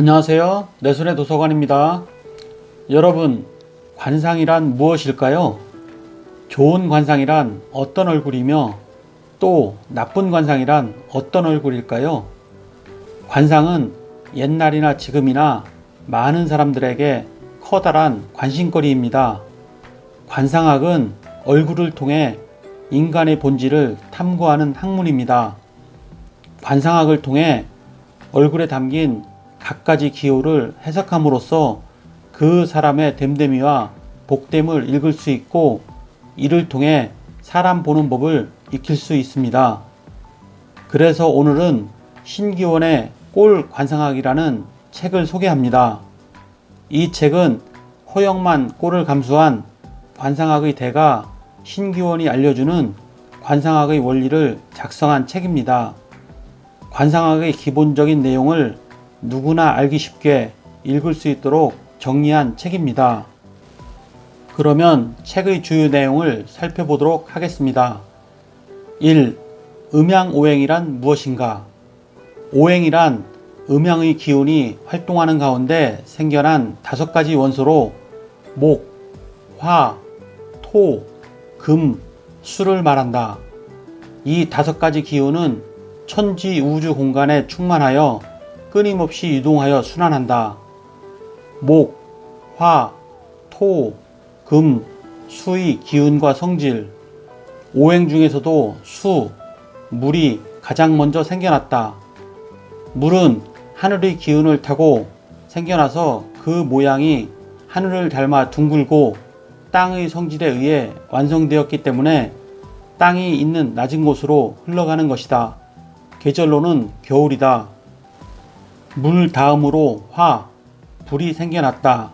안녕하세요. 내손의 도서관입니다. 여러분, 관상이란 무엇일까요? 좋은 관상이란 어떤 얼굴이며 또 나쁜 관상이란 어떤 얼굴일까요? 관상은 옛날이나 지금이나 많은 사람들에게 커다란 관심거리입니다. 관상학은 얼굴을 통해 인간의 본질을 탐구하는 학문입니다. 관상학을 통해 얼굴에 담긴 갖가지 기호를 해석함으로써 그 사람의 됨됨이와 복됨을 읽을 수 있고 이를 통해 사람 보는 법을 익힐 수 있습니다. 그래서 오늘은 신기원의 꼴 관상학이라는 책을 소개합니다. 이 책은 허영만 꼴을 감수한 관상학의 대가 신기원이 알려주는 관상학의 원리를 작성한 책입니다. 관상학의 기본적인 내용을 누구나 알기 쉽게 읽을 수 있도록 정리한 책입니다. 그러면 책의 주요 내용을 살펴보도록 하겠습니다. 1. 음양오행이란 무엇인가? 오행이란 음양의 기운이 활동하는 가운데 생겨난 5가지 원소로 목, 화, 토, 금, 수를 말한다. 이 5가지 기운은 천지 우주 공간에 충만하여 끊임없이 이동하여 순환한다. 목, 화, 토, 금, 수의 기운과 성질. 오행 중에서도 수, 물이 가장 먼저 생겨났다. 물은 하늘의 기운을 타고 생겨나서 그 모양이 하늘을 닮아 둥글고 땅의 성질에 의해 완성되었기 때문에 땅이 있는 낮은 곳으로 흘러가는 것이다. 계절로는 겨울이다. 물 다음으로 화, 불이 생겨났다.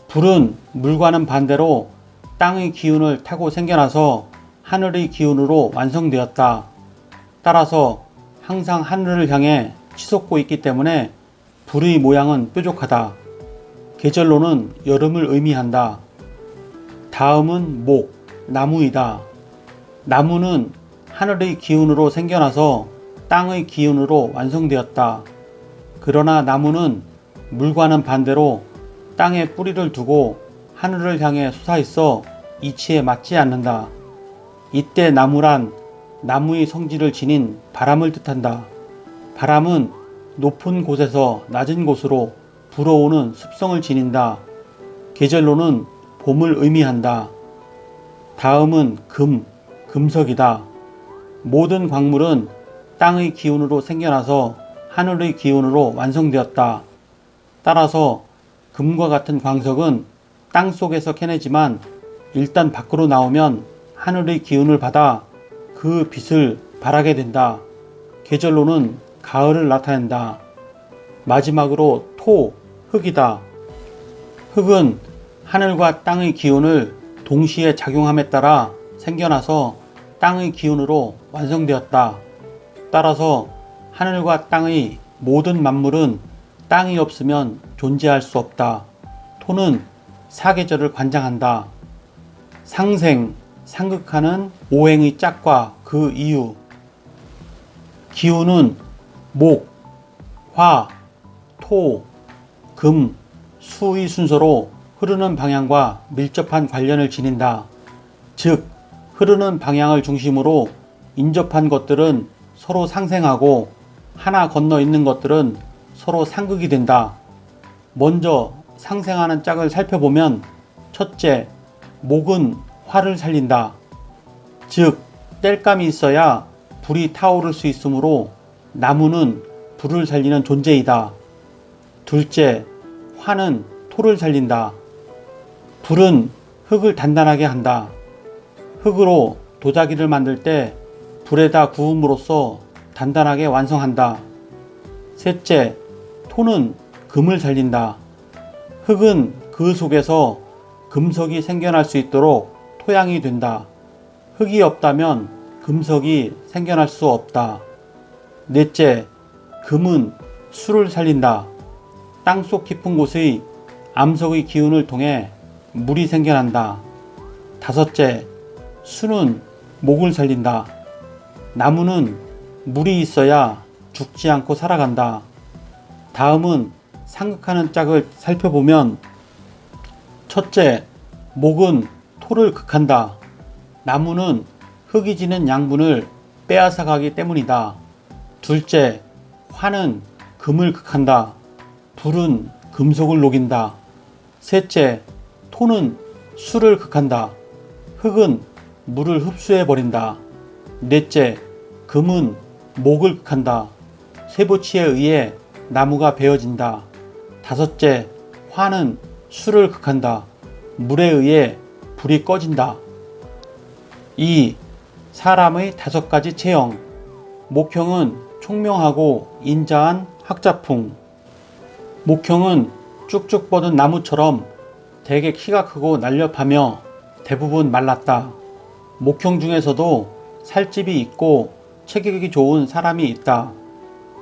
불은 물과는 반대로 땅의 기운을 타고 생겨나서 하늘의 기운으로 완성되었다. 따라서 항상 하늘을 향해 치솟고 있기 때문에 불의 모양은 뾰족하다. 계절로는 여름을 의미한다. 다음은 목, 나무이다. 나무는 하늘의 기운으로 생겨나서 땅의 기운으로 완성되었다. 그러나 나무는 물과는 반대로 땅에 뿌리를 두고 하늘을 향해 솟아있어 이치에 맞지 않는다. 이때 나무란 나무의 성질을 지닌 바람을 뜻한다. 바람은 높은 곳에서 낮은 곳으로 불어오는 습성을 지닌다. 계절로는 봄을 의미한다. 다음은 금, 금석이다. 모든 광물은 땅의 기운으로 생겨나서 하늘의 기운으로 완성되었다. 따라서 금과 같은 광석은 땅 속에서 캐내지만 일단 밖으로 나오면 하늘의 기운을 받아 그 빛을 발하게 된다. 계절로는 가을을 나타낸다. 마지막으로 토, 흙이다. 흙은 하늘과 땅의 기운을 동시에 작용함에 따라 생겨나서 땅의 기운으로 완성되었다. 따라서 하늘과 땅의 모든 만물은 땅이 없으면 존재할 수 없다. 토는 사계절을 관장한다. 상생, 상극하는 오행의 짝과 그 이유. 기운은 목, 화, 토, 금, 수의 순서로 흐르는 방향과 밀접한 관련을 지닌다. 즉, 흐르는 방향을 중심으로 인접한 것들은 서로 상생하고 하나 건너 있는 것들은 서로 상극이 된다. 먼저 상생하는 짝을 살펴보면 첫째, 목은 화를 살린다. 즉, 땔감이 있어야 불이 타오를 수 있으므로 나무는 불을 살리는 존재이다. 둘째, 화는 토를 살린다. 불은 흙을 단단하게 한다. 흙으로 도자기를 만들 때 불에다 구움으로써 단단하게 완성한다. 셋째, 토는 금을 살린다. 흙은 그 속에서 금석이 생겨날 수 있도록 토양이 된다. 흙이 없다면 금석이 생겨날 수 없다. 넷째, 금은 수를 살린다. 땅속 깊은 곳의 암석의 기운을 통해 물이 생겨난다. 다섯째, 수는 목을 살린다. 나무는 물이 있어야 죽지 않고 살아간다. 다음은 상극하는 짝을 살펴보면 첫째, 목은 토를 극한다. 나무는 흙이 지는 양분을 빼앗아 가기 때문이다. 둘째, 화는 금을 극한다. 불은 금속을 녹인다. 셋째, 토는 수를 극한다. 흙은 물을 흡수해 버린다. 넷째, 금은 목을 극한다. 쇠붙이에 의해 나무가 베어진다. 다섯째, 화는 수를 극한다. 물에 의해 불이 꺼진다. 2. 사람의 5가지 체형. 목형은 총명하고 인자한 학자풍. 목형은 쭉쭉 뻗은 나무처럼 되게 키가 크고 날렵하며 대부분 말랐다. 목형 중에서도 살집이 있고 체격이 좋은 사람이 있다.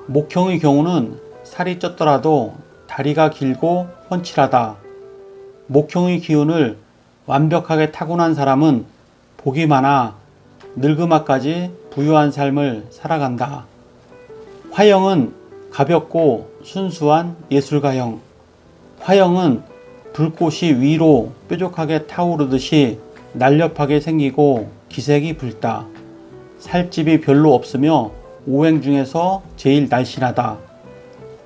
목형의 경우는 살이 쪘더라도 다리가 길고 훤칠하다. 목형의 기운을 완벽하게 타고난 사람은 복이 많아 늙음아까지 부유한 삶을 살아간다. 화형은 가볍고 순수한 예술가형. 화형은 불꽃이 위로 뾰족하게 타오르듯이 날렵하게 생기고 기색이 붉다. 살집이 별로 없으며 오행 중에서 제일 날씬하다.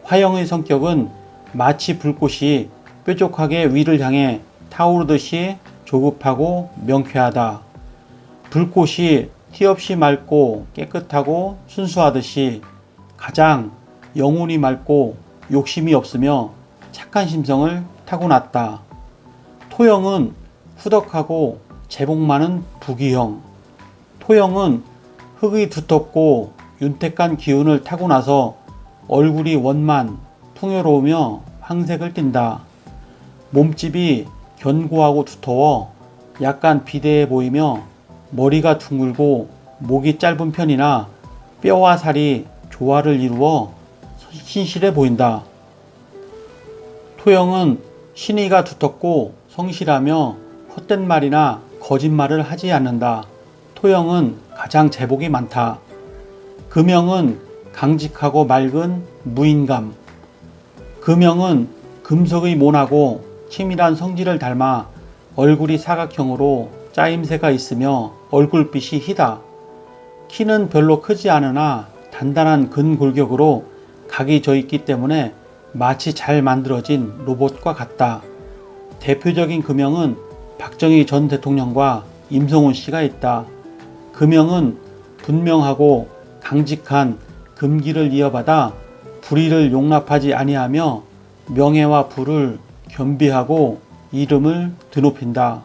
화형의 성격은 마치 불꽃이 뾰족하게 위를 향해 타오르듯이 조급하고 명쾌하다. 불꽃이 티 없이 맑고 깨끗하고 순수하듯이 가장 영혼이 맑고 욕심이 없으며 착한 심성을 타고났다. 토형은 후덕하고 제복 많은 부귀형. 토형은 흙이 두텁고 윤택한 기운을 타고나서 얼굴이 원만 풍요로우며 황색을 띈다. 몸집이 견고하고 두터워 약간 비대해 보이며 머리가 둥글고 목이 짧은 편이나 뼈와 살이 조화를 이루어 신실해 보인다. 토형은 신의가 두텁고 성실하며 헛된 말이나 거짓말을 하지 않는다. 토형은 가장 제복이 많다. 금형은 강직하고 맑은 무인감. 금형은 금속의 모나고 치밀한 성질을 닮아 얼굴이 사각형으로 짜임새가 있으며 얼굴빛이 희다. 키는 별로 크지 않으나 단단한 근골격으로 각이 져 있기 때문에 마치 잘 만들어진 로봇과 같다. 대표적인 금형은 박정희 전 대통령과 임성훈 씨가 있다. 금형은 분명하고 강직한 금기를 이어받아 불의를 용납하지 아니하며 명예와 부를 겸비하고 이름을 드높인다.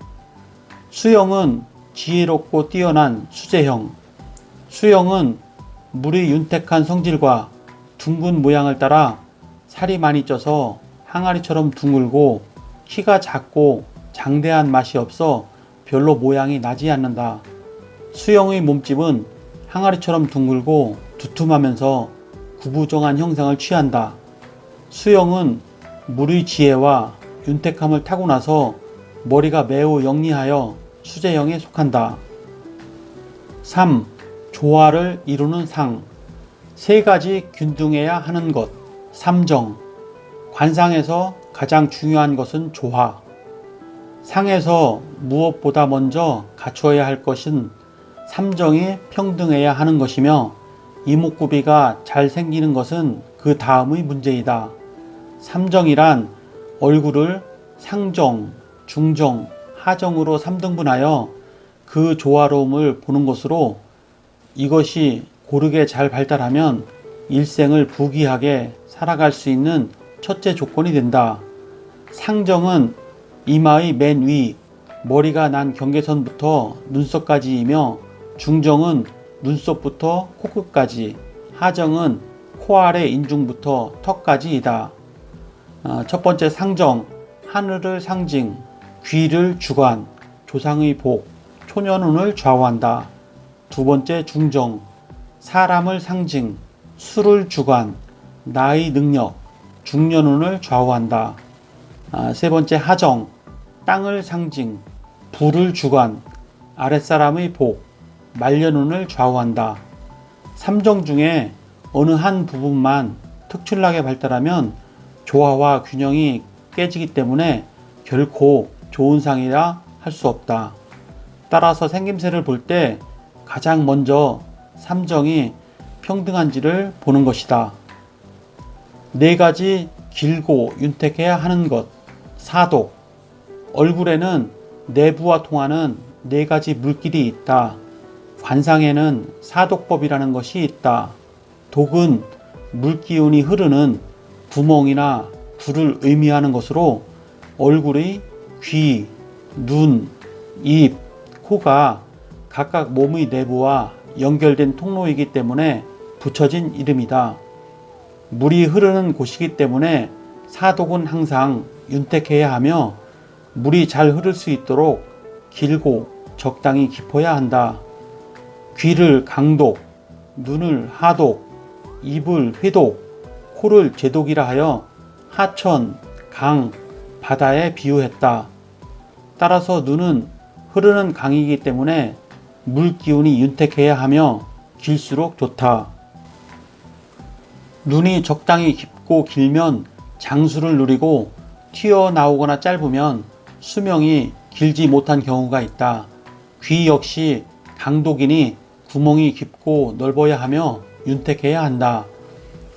수형은 지혜롭고 뛰어난 수재형. 수형은 물의 윤택한 성질과 둥근 모양을 따라 살이 많이 쪄서 항아리처럼 둥글고 키가 작고 장대한 맛이 없어 별로 모양이 나지 않는다. 수형의 몸집은 항아리처럼 둥글고 두툼하면서 구부정한 형상을 취한다. 수형은 물의 지혜와 윤택함을 타고나서 머리가 매우 영리하여 수재형에 속한다. 3. 조화를 이루는 상. 3가지 균등해야 하는 것. 삼정. 관상에서 가장 중요한 것은 조화. 상에서 무엇보다 먼저 갖추어야 할 것은 삼정이 평등해야 하는 것이며 이목구비가 잘 생기는 것은 그 다음의 문제이다. 삼정이란 얼굴을 상정, 중정, 하정으로 3등분하여 그 조화로움을 보는 것으로 이것이 고르게 잘 발달하면 일생을 부귀하게 살아갈 수 있는 첫째 조건이 된다. 상정은 이마의 맨 위, 머리가 난 경계선부터 눈썹까지이며 중정은 눈썹부터 코끝까지, 하정은 코 아래 인중부터 턱까지이다. 첫 번째 상정, 하늘을 상징, 귀를 주관, 조상의 복, 초년운을 좌우한다. 두 번째 중정, 사람을 상징, 수를 주관, 나의 능력, 중년운을 좌우한다. 세 번째 하정, 땅을 상징, 불을 주관, 아랫사람의 복, 말년운을 좌우한다. 삼정 중에 어느 한 부분만 특출나게 발달하면 조화와 균형이 깨지기 때문에 결코 좋은 상이라 할 수 없다. 따라서 생김새를 볼 때 가장 먼저 삼정이 평등한지를 보는 것이다. 네 가지 길고 윤택해야 하는 것. 사독. 얼굴에는 내부와 통하는 네 가지 물길이 있다. 관상에는 사독법이라는 것이 있다. 독은 물기운이 흐르는 구멍이나 불을 의미하는 것으로 얼굴의 귀, 눈, 입, 코가 각각 몸의 내부와 연결된 통로이기 때문에 붙여진 이름이다. 물이 흐르는 곳이기 때문에 사독은 항상 윤택해야 하며 물이 잘 흐를 수 있도록 길고 적당히 깊어야 한다. 귀를 강독, 눈을 하독, 입을 회독, 코를 제독이라 하여 하천, 강, 바다에 비유했다. 따라서 눈은 흐르는 강이기 때문에 물 기운이 윤택해야 하며 길수록 좋다. 눈이 적당히 깊고 길면 장수를 누리고 튀어나오거나 짧으면 수명이 길지 못한 경우가 있다. 귀 역시 강독이니 구멍이 깊고 넓어야 하며 윤택해야 한다.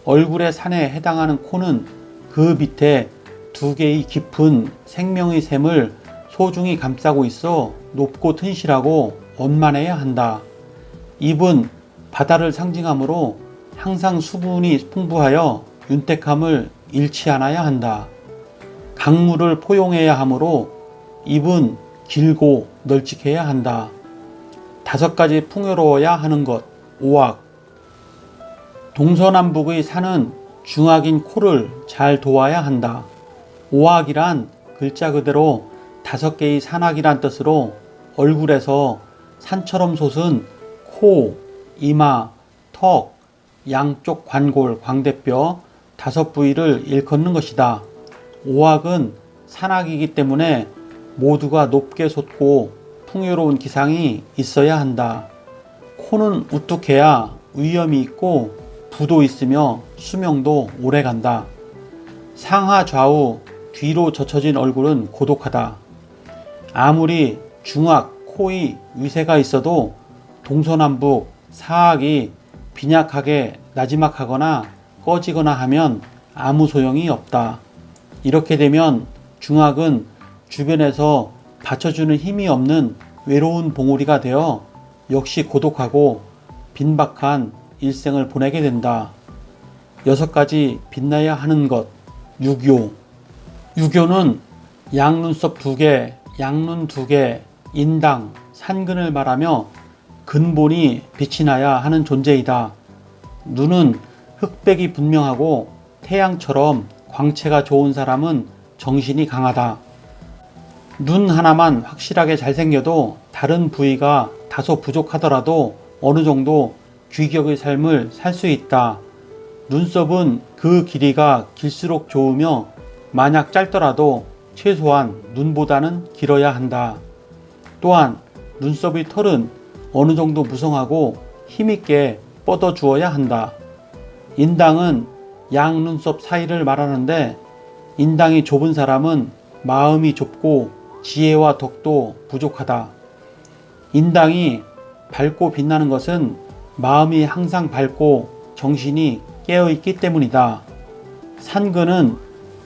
얼굴의 산에 해당하는 코는 그 밑에 두 개의 깊은 생명의 샘을 소중히 감싸고 있어 높고 튼실하고 원만해야 한다. 입은 바다를 상징하므로 항상 수분이 풍부하여 윤택함을 잃지 않아야 한다. 강물을 포용해야 하므로 입은 길고 널찍해야 한다. 5가지 풍요로워야 하는 것. 오악. 동서남북의 산은 중악인 코를 잘 도와야 한다. 오악이란 글자 그대로 5개의 산악이란 뜻으로 얼굴에서 산처럼 솟은 코, 이마, 턱, 양쪽 관골, 광대뼈 5부위를 일컫는 것이다. 오악은 산악이기 때문에 모두가 높게 솟고 풍요로운 기상이 있어야 한다. 코는 우뚝해야 위엄이 있고 부도 있으며 수명도 오래 간다. 상하 좌우 뒤로 젖혀진 얼굴은 고독하다. 아무리 중악, 코의 위세가 있어도 동서남북, 사악이 빈약하게 나지막하거나 꺼지거나 하면 아무 소용이 없다. 이렇게 되면 중악은 주변에서 받쳐주는 힘이 없는 외로운 봉우리가 되어 역시 고독하고 빈박한 일생을 보내게 된다. 6가지 빛나야 하는 것. 유교. 유교는 양눈썹 2개, 양눈 2개, 인당, 산근을 말하며 근본이 빛이 나야 하는 존재이다. 눈은 흑백이 분명하고 태양처럼 광채가 좋은 사람은 정신이 강하다. 눈 하나만 확실하게 잘생겨도 다른 부위가 다소 부족하더라도 어느 정도 규격의 삶을 살 수 있다. 눈썹은 그 길이가 길수록 좋으며 만약 짧더라도 최소한 눈보다는 길어야 한다. 또한 눈썹의 털은 어느 정도 무성하고 힘있게 뻗어 주어야 한다. 인당은 양 눈썹 사이를 말하는데 인당이 좁은 사람은 마음이 좁고 지혜와 덕도 부족하다. 인당이 밝고 빛나는 것은 마음이 항상 밝고 정신이 깨어있기 때문이다. 산근은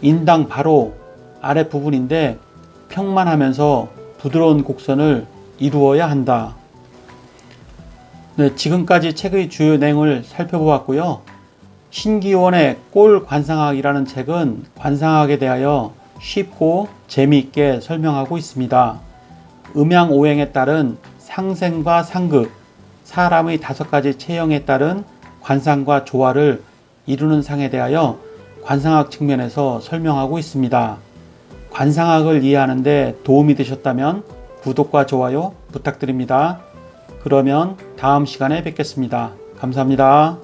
인당 바로 아랫부분인데 평만하면서 부드러운 곡선을 이루어야 한다. 네, 지금까지 책의 주요 내용을 살펴보았고요. 신기원의 꼴 관상학이라는 책은 관상학에 대하여 쉽고 재미있게 설명하고 있습니다. 음양오행에 따른 상생과 상극, 사람의 5가지 체형에 따른 관상과 조화를 이루는 상에 대하여 관상학 측면에서 설명하고 있습니다. 관상학을 이해하는 데 도움이 되셨다면 구독과 좋아요 부탁드립니다. 그러면 다음 시간에 뵙겠습니다. 감사합니다.